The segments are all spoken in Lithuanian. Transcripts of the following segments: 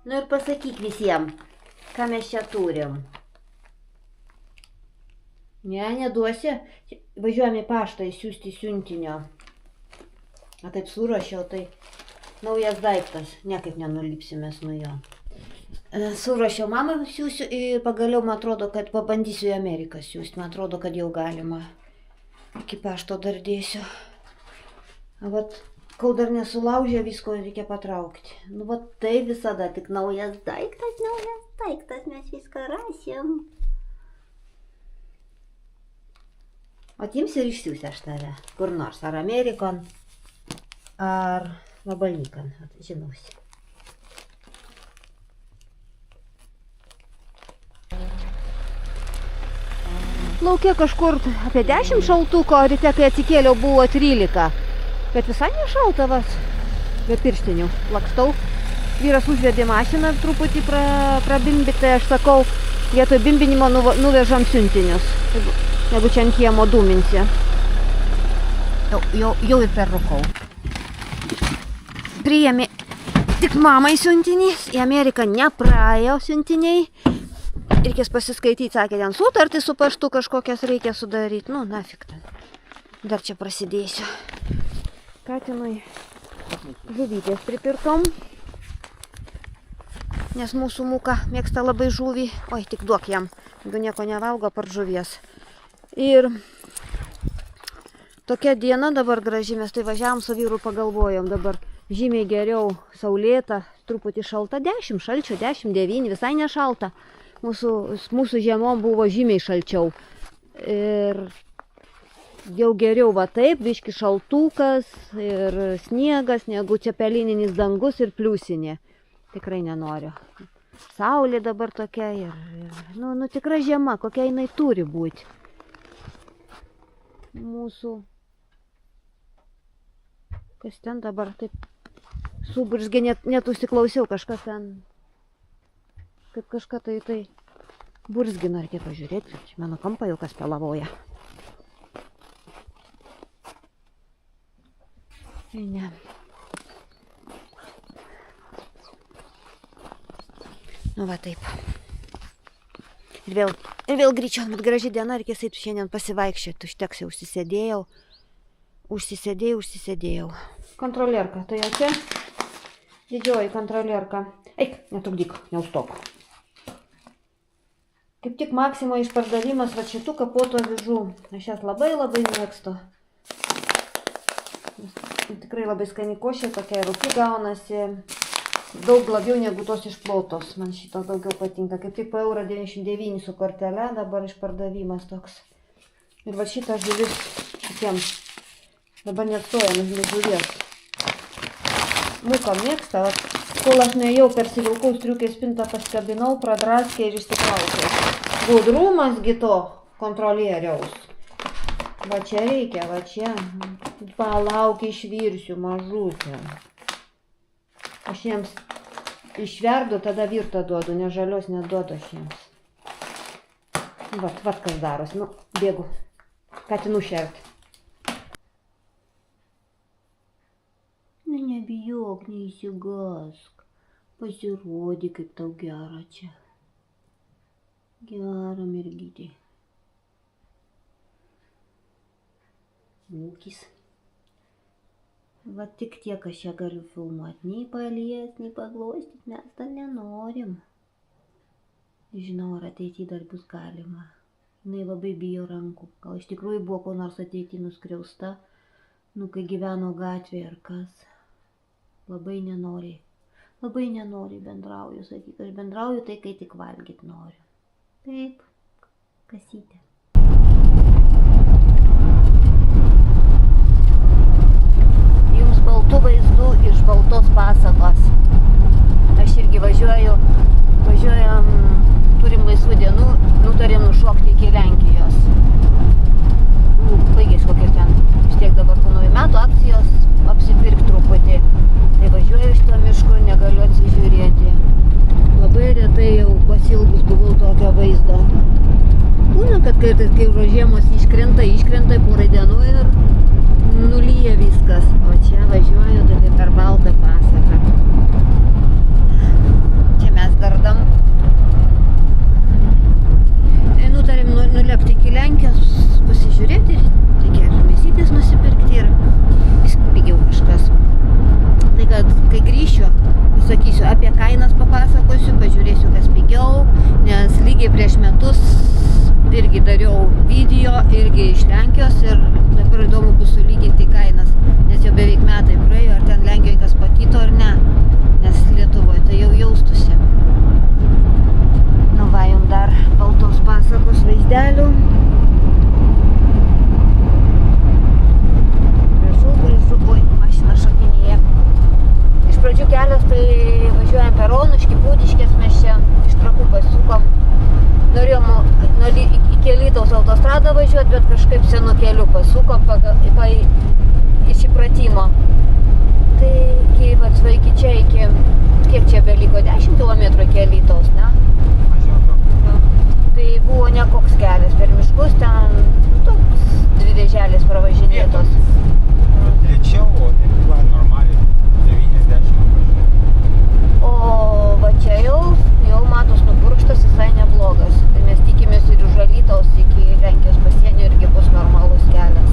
Nu ir pasakyk visiems, ką mes čia turim. Ne, neduosi. Važiuojame į paštą įsiųsti siuntinio. O taip surašiau, tai naujas daiktas. Niekaip nenulipsimės nuo jo. Surašiau mamą siūsiu ir pagaliau man atrodo, kad pabandysiu į Ameriką siūsti. Man atrodo, kad jau galima. Iki pašto dar dėsiu. Vat, kol dar nesulaužė, visko reikia patraukti. Nu, vat tai visada tik naujas daiktas, mes viską rasim. Atims ir išsiųsiu aš tave. Kur nors. Ar Amerikon, ar Vabalnikan. Žinausi. Lauke kažkur apie 10 šaltuko, ryte kai atsikėliau buvo 13. Bet visai nešalta vas. Be pirštinių lakstau. Vyras užvedė mašiną truputį prabimbyti, tai aš sakau, vietoj bimbinimo nuvežam siuntinius. Jeigu čia ant kiemo dūminsi. Jau ir perrukau. Priėmė tik mamai siuntinys. Į Ameriką nepraėjo siuntiniai. Reikės pasiskaityti, sakė, ten sutartį su paštu kažkokias reikia sudaryti. Nu, nafik ten. Dar čia prasidėsiu. Katinui žuvytės pripirkom. Nes mūsų mūka mėgsta labai žuvį. Oi, tik duok jam. Jeigu nieko nevalgo, par žuvies. Ir tokia diena dabar graži, mes tai važiavom su vyru, pagalvojom, dabar žymiai geriau saulėta, truputį šalta, 10 šalčio, 10-9, visai nešalta. Mūsų žiemom buvo žymiai šalčiau. Ir jau geriau va taip, biški šaltukas ir sniegas, negu cepelininis dangus ir pliusinė. Tikrai nenoriu. Saulė dabar tokia ir nu tikra žiema, kokia jinai turi būti. Mūsų, kas ten dabar taip suburzgė, net užsiklausiau, kažkas ten, kaip kažką tai burzgina, reikia pažiūrėti, mano kampą jau kas pelavoja. Ne. Nu va taip. Ir vėl greičiau, bet graži diena, reikės eiti šiandien pasivaikščioti. Užteks jau užsisėdėjau. Kontrolierka, tai jau čia didžioji kontrolierka. Eik, netrukdyk, neustok. Kaip tik Maksimo išpardavimas va šitų kapoto avižų. Aš jas labai mėgstu. Tikrai labai skani košė, tokia rūki gaunasi. Daug labiau negu tos išplotos. Man šitos daugiau patinka. Kaip tik po €1,99 su kortele, dabar išpardavimas toks. Ir va šitą žuvis šitiems. Dabar net stoja žuvies. Mūka mėgsta. Kol aš neėjau, persivilkau striukės spintą, paskabinau, pradraskė ir išsitraukė. Gudrumasgi to kontrolieriaus. Va čia reikia, va čia. Palauk, išvirsiu mažutę. Aš jiems išverdu, tada virtą duodu, ne žalios neduodu aš jiems. Vat kas daros, nu, bėgu, katinų šerti. Nu, nebijok, neįsigask, pasirodė, kaip tau gera čia. Gera mergytė. Ūkis. Va tik tiek aš ją galiu filmuoti. Nei palies, nei paglostyti mes dar nenorim. Žinau, ar ateityje dar bus galima. Jinai labai bijo rankų. Gal iš tikrųjų buvo ko nors ateityje nuskriausta. Nu, kai gyveno gatvėje ar kas. Labai nenoriai. Labai nenoriai bendrauju, sakyk. Aš bendrauju tai, kai tik valgyti noriu. Taip, kasytė. Baltų vaizdų iš baltos pasakos. Aš irgi važiuojam, turim laisvų dienų, nutarėm nušokti iki Lenkijos. Baigės kokios ten, vis tiek dabar po naujų metų akcijos apsipirkti truputį. Tai važiuoju iš to miško, negaliu atsižiūrėti. Labai retai jau pasilgus buvau tokio vaizdo. Būna, kad kartais, kai žiemos iškrenta porai dienų ir nulyja viskas. O čia važiuoju tokia per baltą pasaką. važiuoti, bet kažkaip senu keliu pasukom iš įpratimo. Tai iki čia, kiek čia beliko, 10 km iki Alytaus, ne? Tai buvo nekoks kelias per miškus, ten toks 2 vėželės pravažinėtos. Lėčiau, o taip buvo normaliai 90 važiuoja. O va čia jau matos nupurkštas visai neblogas. Tai mes tikimės ir iš Alytaus iki Lenkijos pasienio irgi bus normalus kelias.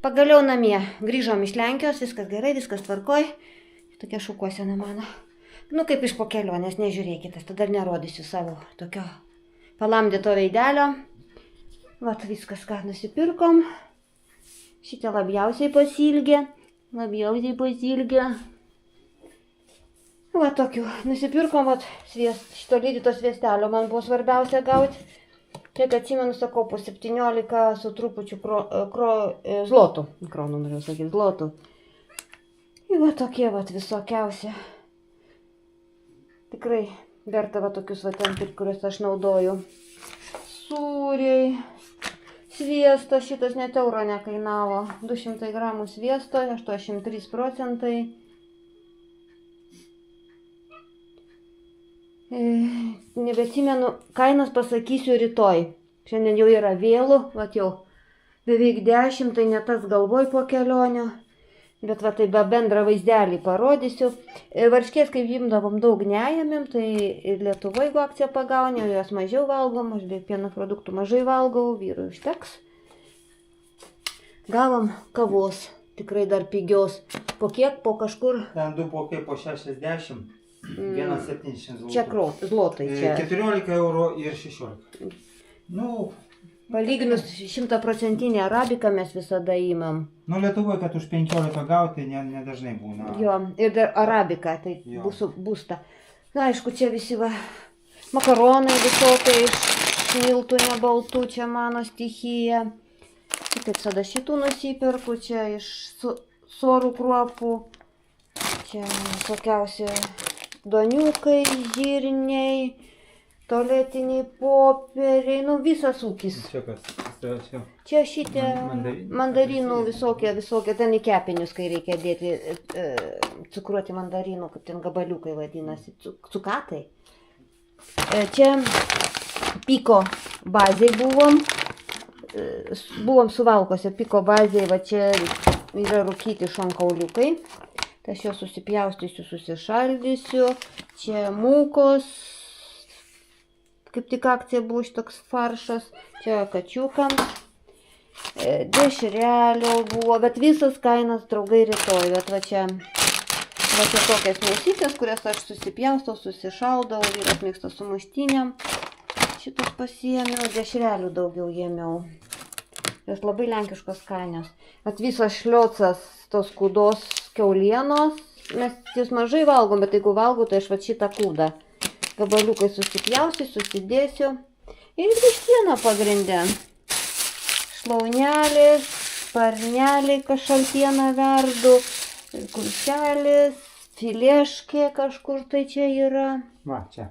Pagaliau namie. Grįžom iš Lenkijos, viskas gerai, viskas tvarkoj. Tokia šukuosena mano. Nu kaip iš po kelionės, nežiūrėkit, aš tada nerodysiu savo tokio palamdyto veidelio. Vat viskas, ką nusipirkom. Šitie labiausiai pasiilgė. Va tokių. Nusipirkom, vat šito lydyto sviestelio man buvo svarbiausia gauti. Kiek atsimenu, sakau, po 17 su trupučiu zlotų. Kronų norėjau sakyti, zlotų. Ir va tokie vat visokiausi. Tikrai verta va tokius va ten, kuriuos aš naudoju. Sūriai. Sviestas šitas net euro nekainavo. 200 gramų sviesto, 83%. Nebeatsimenu, kainas pasakysiu rytoj. Šiandien jau yra vėlų, vat jau beveik 10, tai ne tas galvoj po kelionio. Bet va tai be bendrą vaizdelį parodysiu. Varškės, kaip imdavom, daug neėmėm, tai ir Lietuvoje, jeigu akciją pagaunė, jos mažiau valgom, aš be pieno produktų mažai valgau, vyrui užteks. Gavom kavos, tikrai dar pigios. Po kiek, po kažkur? Ten 2 pokai po 60, 1,70 zlotų. Čia zlotai. 14 eurų ir 16. Nu, palyginus 100% arabiką mes visada įmam. Nu, Lietuvoje, kad už 15 gauti, nedažnai būna. Jo, ir dar arabika, tai būsta. Na, aišku, čia visi va, makaronai visokie iš miltų nebaltų, čia mano stichija. Taip, tada šitų nusipirku, čia iš sorų kruopų. Čia visokiausi doniukai, žirniai, tualetiniai popieriai, nu visas ūkis. Čia kas? Čia šitie mandarinų visokie, ten į kepinius, kai reikia dėti cukruoti mandarinų, kaip ten gabaliukai vadinasi, cukatai. Čia Piko bazėj buvom Suvalkose, Piko bazėj, va čia yra rūkyti šonkauliukai. Tai aš juos susipjaustysiu, susišaldysiu. Čia mūkos. Kaip tik akcija buvo šitoks faršas. Čia kačiukams. Dešrelio buvo. Bet visas kainas, draugai, rytoj. Bet va čia tokias mėsytės, kurias aš susipjaustau, susišaldau. Vyras mėgsta su muštiniam. Šitus pasiėmiau. Dešrelių daugiau ėmiau. Jos labai lenkiškos kainos. Bet visas šliocas tos kūdos kiaulienos. Mes ties mažai valgom, bet jeigu valgau, tai aš va šitą kūdą. Gabaliukai susipjausiu, susidėsiu. Ir vištiena pagrindė. Šlaunelės, sparneliai, šaltieną verdu, kulšelis, fileškė kažkur tai čia yra. Va, čia.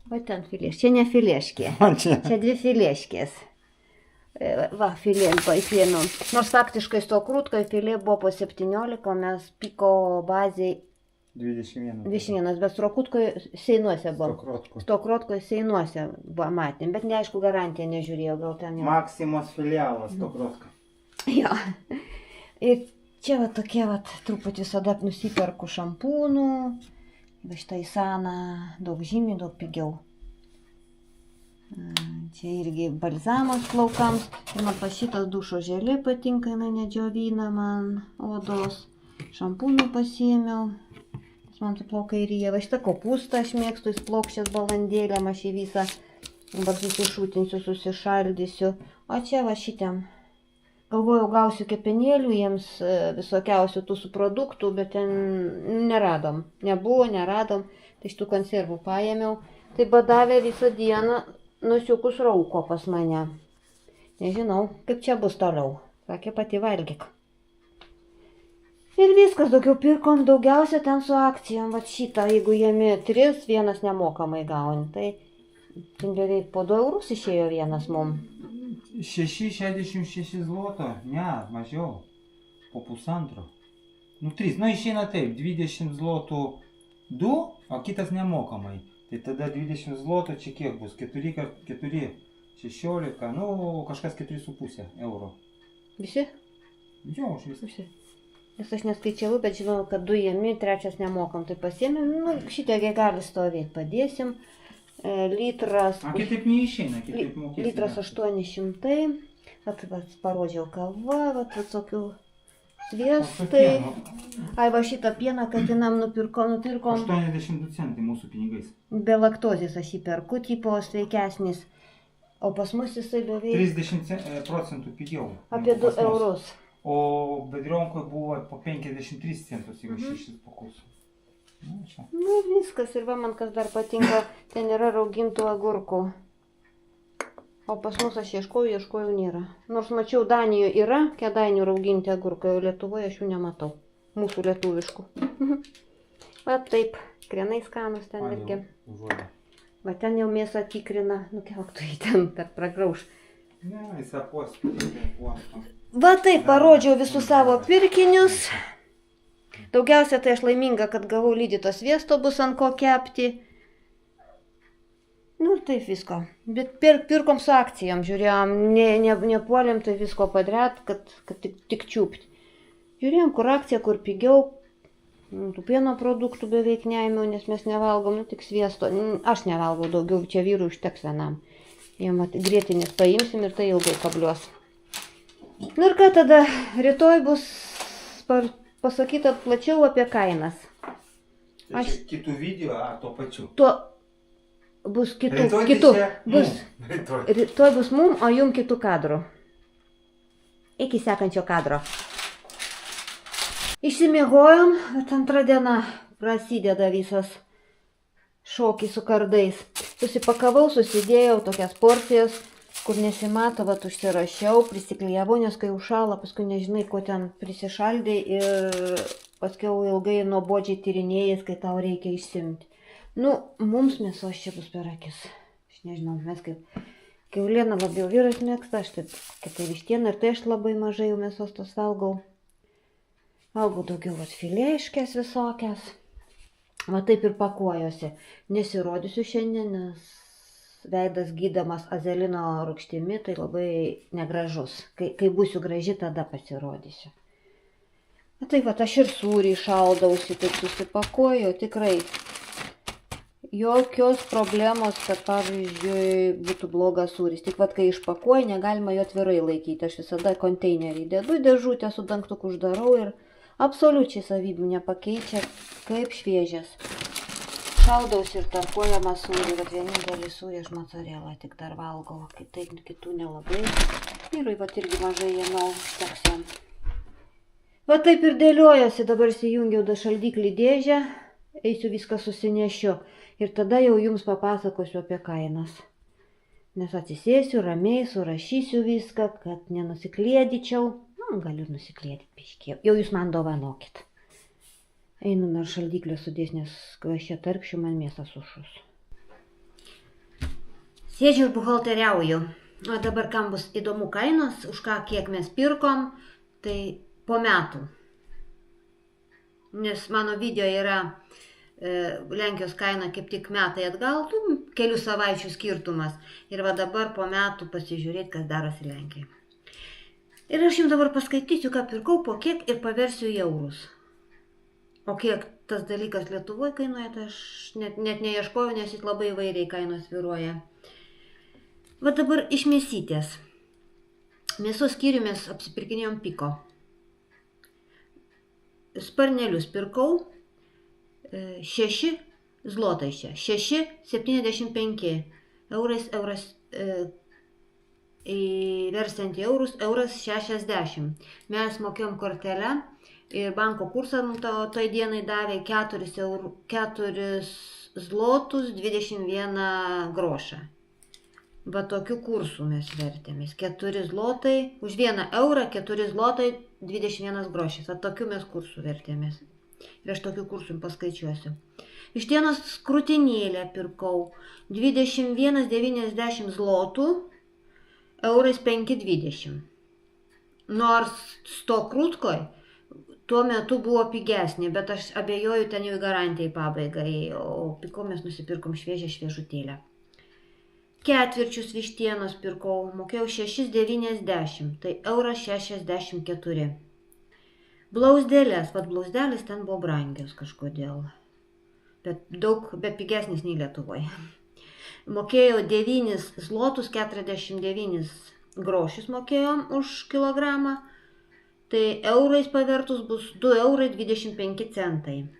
Va ten fileškė. Čia ne fileškė. Čia 2 fileškės. Va, filė paėmėm. Nors faktiškai stokrutkai filė buvo po 17, mes Piko bazėj 21, bet strokutkoje seinuose buvo. Stokrotkoje seinuose matėm, bet neaišku, garantiją nežiūrėjau, gal ten jau. Maksimos filialas Stokrotka. Jo. Ir čia va tokie va, truputį visada nusiperku šampūnų. Va štai Sana daug žymiai, daug pigiau. Čia irgi balzamas plaukams. Ir man šitas dušo želė patinka, jinai nedžiovina man odos. Šampūnų pasiėmiau. Man tai plaukai ryja. Va šitą kopūstą aš mėgstu, jis plokščias balandėlėm, aš į visą dabar susišūtinsiu, susišaldysiu. O čia va šitiem. Galvojau, gausiu kepenėlių jiems visokiausių tų subproduktų, bet ten neradom. Neradom. Tai šitų konservų paėmiau. Tai badavė visą dieną nusiukus rauko pas mane. Nežinau, kaip čia bus toliau. Sakė, pati valgyk. Ir viskas, daugiau pirkom, daugiausia ten su akcijom, va šitą, jeigu jėmi 3, vienas nemokamai gauni, tai ten beveik po 2 eurus išėjo vienas mum. 6,66 zloto, ne, mažiau, po 1,5. Nu 3, nu išeina taip, 20 zlotų 2, o kitas nemokamai. Tai tada 20 zlotų čia kiek bus, 4 kart 4, 16, nu kažkas 4,5 euro. Visi? Jo, už visą. Visi. Nes aš neskaičiavau, bet žinau, kad 2 jėmi, 3 nemokam, tai pasiėmėm, nu šitiek gali stovėti, padėsim. Litras... A, kitaip neišeina, kitaip mokėsim. Litras 800, vat parodžiau kava, vat visokių sviestai. Ai, va šitą pieną katinam nupirkom. 82 centai mūsų pinigais. Be laktozės aš jį perku, tipo sveikesnis. O pas mus jisai beveik... 30% pigiau. Apie 2 eurus. O Bedrionkoje buvo po 53 centus, jeigu 6 pakus. Nu viskas, ir va man kas dar patinka, ten yra raugintų agurkų. O pas mus aš ieškojau, nėra. Nors mačiau, Danijoje yra Kėdainių rauginti agurkai, o Lietuvoje aš jų nematau. Mūsų lietuviškų. Va taip, krienai skanus ten irgi. Va ten jau mėsą tikrina, nukelk tu jį ten, dar pragrauš. Ne, jis apos. Va taip, parodžiau visus savo pirkinius. Daugiausia tai aš laiminga, kad gavau lydyto sviesto, bus ant ko kepti. Nu ir taip visko. Bet pirkom su akcijom, žiūrėjom, nepuolėm tai visko padret, kad tik čiūpti. Žiūrėjom, kur akcija, kur pigiau. Tų pieno produktų beveik neėmiau, nes mes nevalgom, nu tik sviesto. Aš nevalgau daugiau, čia vyrui užteks vienam. Jiem grėtinis paimsim ir tai ilgai kabliuos. Nu ir ką tada, rytoj bus pasakyta plačiau apie kainas. Kitų video, ar to pačiu? Tuo bus kitų. Rytoj bus mum, o jum kitų kadrų. Iki sekančio kadro. Išsimiegojom, bet antrą dieną prasideda visas šokis su kardais. Susipakavau, susidėjau tokias porcijas, kur nesimato, vat užsirašiau, prisiklijavau, nes kai užšala, paskui nežinai, ko ten prisišaldė ir paskui ilgai nuobodžiai tyrinėjęs, kai tau reikia išsimti. Nu, mums mėsos čia bus per akis. Aš nežinau, mes kaip kiaulieną labiau vyras mėgsta, aš taip kitai vištieną ir tai aš labai mažai jau mėsos tos valgau. Valgau daugiau vat filėškės visokias. Va taip ir pakuojuosi. Nesirodysiu šiandien, nes veidas gydamas azelino rūgštimi, tai labai negražus. Kai būsiu graži, tada pasirodysiu. Na tai va, aš ir sūrį šaldausi, taip susipakuoju, tikrai. Jokios problemos, kad pavyzdžiui būtų blogas sūris. Tik vat, kai išpakuoju, negalima jo atvirai laikyti. Aš visada konteinerį dedu, dėžutę su dangtuku uždarau ir absoliučiai savybių nepakeičia, kaip šviežias. Šaldausi ir tarkuojama sūrį, bet vienintelį sūrį aš mocarelą tik dar valgau, kitų nelabai. Vyrui vat irgi mažai ėmiau, užteks jam. Va taip ir dėliojosi, dabar įsijungiau šaldiklį dėžę, eisiu viską susinešiu ir tada jau jums papasakosiu apie kainas. Nes atsisėsiu ramiai, surašysiu viską, kad nenusiklėdyčiau. Galiu nusiklėdyti piškiai. Jau jūs man dovanokit. Einu ir šaldiklį sudės, nes kai aš čia tarpšiu, man mėsą sušus. Sėdžiu ir buhalteriauju. O dabar kam bus įdomu kainos, už ką kiek mes pirkom, tai po metų. Nes mano video yra Lenkijos kaina kaip tik metai atgal, kelių savaičių skirtumas. Ir va dabar po metų pasižiūrėti, kas darosi Lenkijoje. Ir aš jums dabar paskaitysiu, ką pirkau, po kiek ir paversiu į eurus. O kiek tas dalykas Lietuvoje kainuoja, tai aš net neieškojau, nes jis labai įvairiai kainos svyruoja. Va dabar iš mėsytės. Mėsos skyriumės apsipirkinėjom Piko. Sparnelius pirkau 6 zlotai čia. 6,75 eurais. Versiant į eurus, euras 60. Mes mokėjom kortelę ir banko kursą tai dienai davė 4 zlotus 21 grošą. Va tokiu kursu mes vertėmės. 4 zlotai, už 1 eurą 4 zlotai 21 grošis. Va tokiu mes kursu vertėmės. Ir aš tokiu kursu jums paskaičiuosiu. Vištienos krūtinėlę pirkau 21,90 zlotų, eurais 5,20. Nors sto krūtkoj tuo metu buvo pigesnė, bet aš abejoju, ten jau į garantiją į pabaigą, o piko mes nusipirkom šviežutėlę. Ketvirčius vištienos pirkau, mokėjau 6,90, tai euras 64. Blausdelės, vat blausdelės ten buvo brangios kažkodėl, bet pigesnis nei Lietuvoje. Mokėjau 9 zlotus 49 grošius mokėjom už kilogramą, tai eurais pavertus bus 2,25 eurai.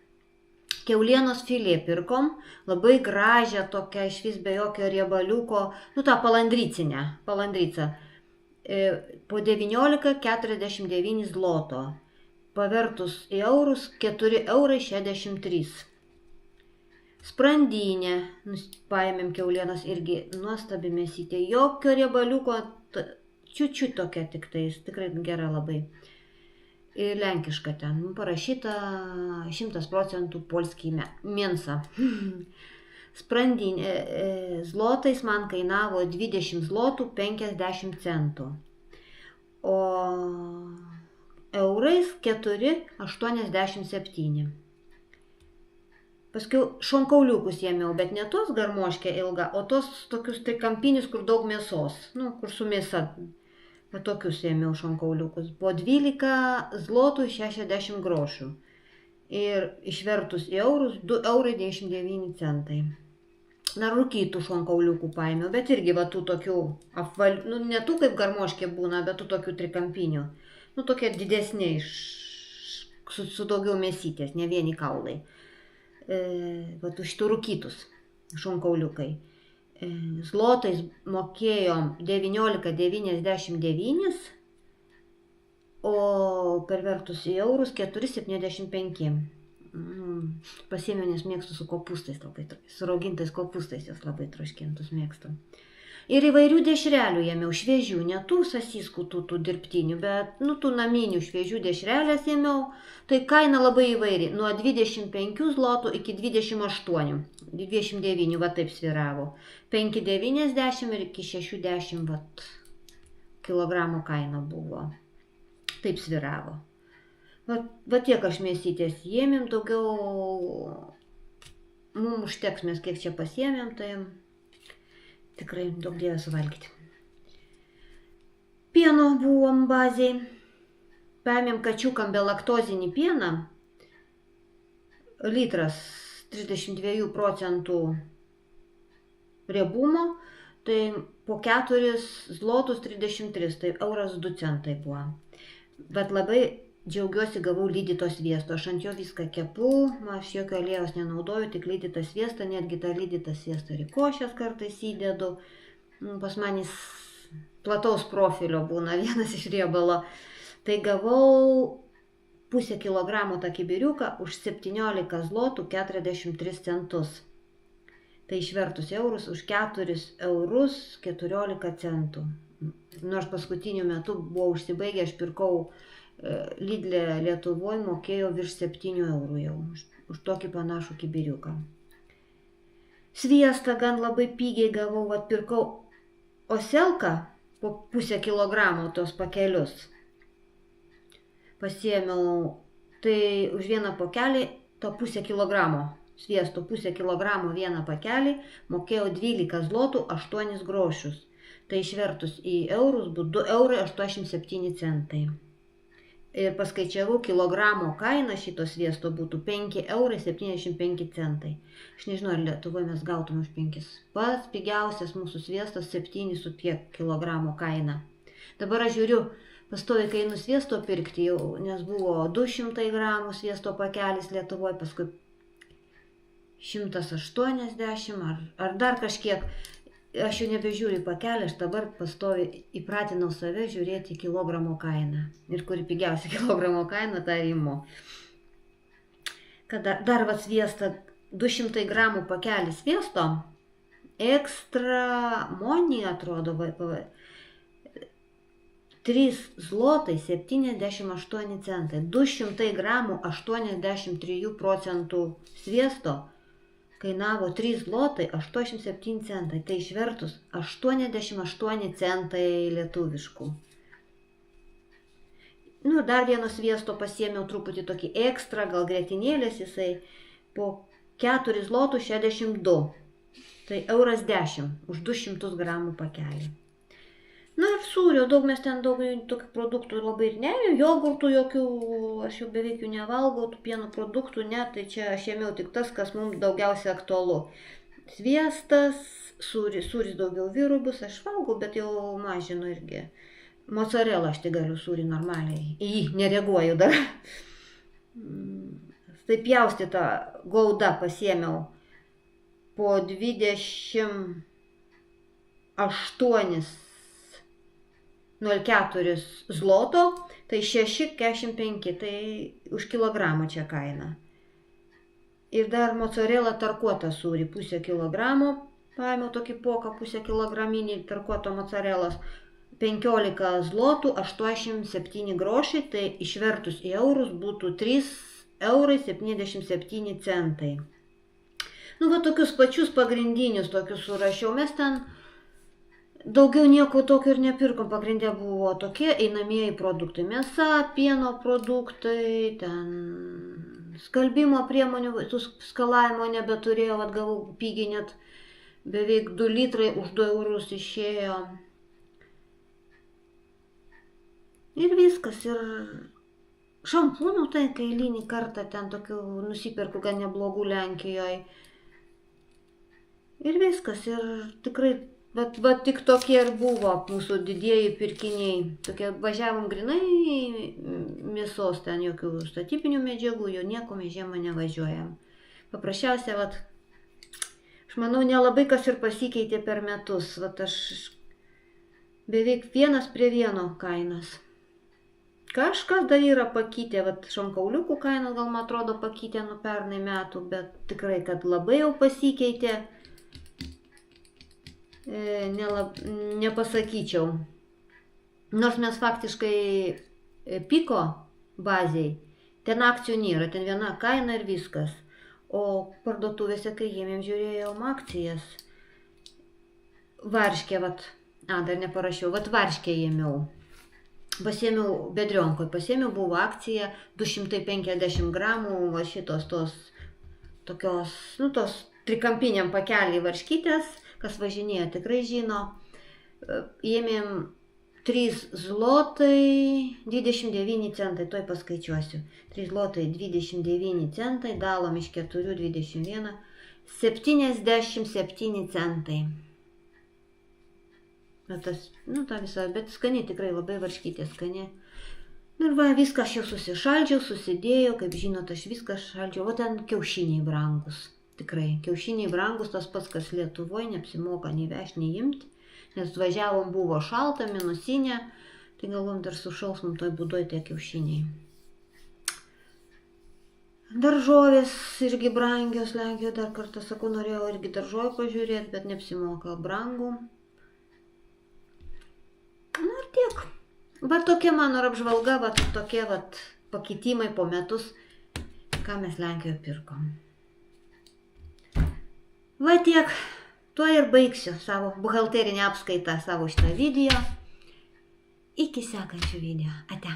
Kiaulienos filė pirkom, labai gražią tokią, iš vis be jokio riebaliuko, tą palandrycą, po 19,49 zloto, pavertus į eurus 4,63 eurai. Sprandinė, paėmėm kiaulienos irgi nuostabi mėsytė, jokio riebaliuko, čiučiu tokia tik tais, tikrai gera labai. Ir lenkiška ten, parašyta 100% polskiai mėnsa. Sprandinė zlotais man kainavo 20 zlotų 50 centų, o eurais 4,87. Paskui šonkauliukus ėmiau, bet ne tos garmoškę ilgą, o tos tokius trikampinius, kur daug mėsos, kur su mėsa. Tokius ėmiau šonkauliukus. Po 12 zlotų 60 grošių. Ir išvertus į eurus 2,99 eurai. Rūkytų šonkauliukų paėmiau, bet irgi va tų tokių apvalių, ne tų kaip garmoškė būna, bet tų tokių trikampinių. Tokie didesniai, su daugiau mėsytės, ne vieni kaulai. Va tų šitų rūkytus šonkauliukai. Zlotais mokėjom 19,99, o pervertus į eurus 4,75. Pasiėmiau, nes mėgstu su kopūstais, su raugintais kopūstais, jas labai troškintus mėgstu. Ir įvairių dešrelių ėmiau, šviežių, ne tų sasiskų tų dirbtinių, bet tų naminių šviežių dešrelės ėmiau. Tai kaina labai įvairi, nuo 25 zlotų iki 28, 29, va taip sviravo. 5,90 ir iki 60 kilogramo kaina buvo. Taip sviravo. Va tiek aš mėsytės ėmėm, daugiau mums užteks, mes kiek čia pasiėmėm, tai tikrai daug dievė suvalgyti. Pieno buvom baziai. Paėmėm kačiukam belaktozinį pieną. Litras 32% riebumo, tai po 4 zlotus 33, tai euras 2 centai buvo. Bet labai džiaugiuosi, gavau lydyto sviesto. Aš ant jo viską kepu, aš jokio aliejaus nenaudoju, tik lydytą sviestą, netgi tą lydytą sviestą ir košės kartais įdedu. Pas manis plataus profilio būna vienas iš riebalo. Tai gavau pusę kilogramo tą kibiriuką už 17 zlotų 43 centus. Tai išvertus eurus už 4 eurus 14 centų. Nors paskutiniu metu buvo užsibaigę, aš pirkau Lidlė Lietuvoje, mokėjau virš 7 eurų jau už tokį panašų kibiriuką. Sviestą gan labai pigiai gavau, pirkau oselką po pusę kilogramo tos pakelius. Pasiėmiau, tai už vieną pakelį to pusę kilogramo sviesto, pusę kilogramo vieną pakelį, mokėjau 12 zlotų 8 grošius. Tai išvertus į eurus būtų 2,87 eurai. Ir paskaičiavau, kilogramo kaina šito sviesto būtų 5,75 eurai. Aš nežinau, ar Lietuvoje mes gautume už 5. Pats pigiausias mūsų sviestas 7 su tiek kilogramo kaina. Dabar aš žiūriu, pastoviai kai einu sviesto pirkti jau, nes buvo 200 gramų sviesto pakelis Lietuvoje, paskui 180 ar dar kažkiek. Aš jau nebežiūriu pakelį, aš dabar pastoviai įpratinau save žiūrėti kilogramo kainą. Ir kuri pigiausia kilogramo kaina, tą imu. Dar sviestą 200 gramų pakelį sviesto, Ekstra Moni, atrodo, 3 zlotai 78 centai. 200 gramų 83 procentų sviesto kainavo 3 zlotai 87 centai. Tai išvertus 88 centai lietuviškų. Nu, dar vieno sviesto pasiėmiau truputį tokį ekstra, gal grietinėlės jisai po 4 zlotų 62. Tai euras 10 už 200 gramų pakelį. Na ir sūrio, mes ten daug tokių produktų labai ir neėjau, jogurtų jokių, aš jau beveik jų nevalgau, tų pieno produktų, ne, tai čia aš ėmiau tik tas, kas mums daugiausia aktualu. Sviestas, sūris daugiau vyrų bus, aš valgau, bet jau mažinu irgi. Mozzarella aš tik galiu sūrį normaliai, į jį nereaguoju dar. Tai pjaustytą gaudą pasiėmiau po 28,04 zloto, tai 6,45, tai už kilogramą čia kaina. Ir dar mozzarella tarkuotą sūrį, pusę kilogramo, paėmiau tokį poką, pusę kilograminį tarkuoto mozzarellos, 15 zlotų 87 grošai, tai išvertus į eurus būtų 3,77 centai. Nu, va tokius pačius pagrindinius tokius surašiau. Mes ten daugiau nieko tokio ir nepirkom. Pagrindė buvo tokie einamieji produktai. Mėsa, pieno produktai, ten skalbimo priemonių, skalavimo nebeturėjau, atgavau pigiai, net beveik 2 litrai už 2 eurus išėjo. Ir viskas, ir šampūnų tai eilinį kartą ten tokių nusipirku gan neblogų Lenkijoje. Ir viskas, ir tikrai, bet tik tokie ir buvo mūsų didieji pirkiniai. Tokie važiavom grinai mėsos, ten jokių statybinių medžiagų, jo nieko mes žiemą nevažiuojam. Paprasčiausia, aš manau, nelabai kas ir pasikeitė per metus. Aš beveik 1:1 kainas. Kažkas dar yra pakeitę, šonkauliukų kainos gal man atrodo pakeitė nuo pernai metų, bet tikrai, kad labai jau pasikeitė, nepasakyčiau. Nors mes faktiškai piko baziai, ten akcijų nėra, ten viena kaina ir viskas. O parduotuvėse, kai ėmėm, žiūrėjom akcijas. Varškė, dar neparašiau, varškė ėmiau. Pasiėmiau Bedrionkoj, buvo akcija 250 gramų, šitos tokios, tos trikampiniam pakeliai varškytės, kas važinėja tikrai žino. Ėmėm 3 zlotai 29 centai, toj paskaičiuosiu. 3 zlotai 29 centai, dalom iš 4, 21, 77 centai. Ta visa, bet skani tikrai labai varškytė skani. Ir viską aš jau susišaldžiau, susidėjau, kaip žinot, aš viską šaldžiau. O ten kiaušiniai brangus. Tikrai, kiaušiniai brangus, tas pats, kas Lietuvoje, neapsimoka nei vežti, nei imti. Nes važiavom, buvo šalta, minusinė, tai galvom dar sušals mums toj būdoj tie kiaušiniai. Daržovės irgi brangios Lenkijoje, dar kartą sakau, norėjau irgi daržovę pažiūrėti, bet neapsimoka, brangų. Na ir tiek. Tokia mano apžvalga, tokie pakeitimai po metus, ką mes Lenkijoje pirkom. Tiek. Tuo ir baigsiu savo buhalterinę apskaitą, savo šitą video. Iki sekančių video. Ate.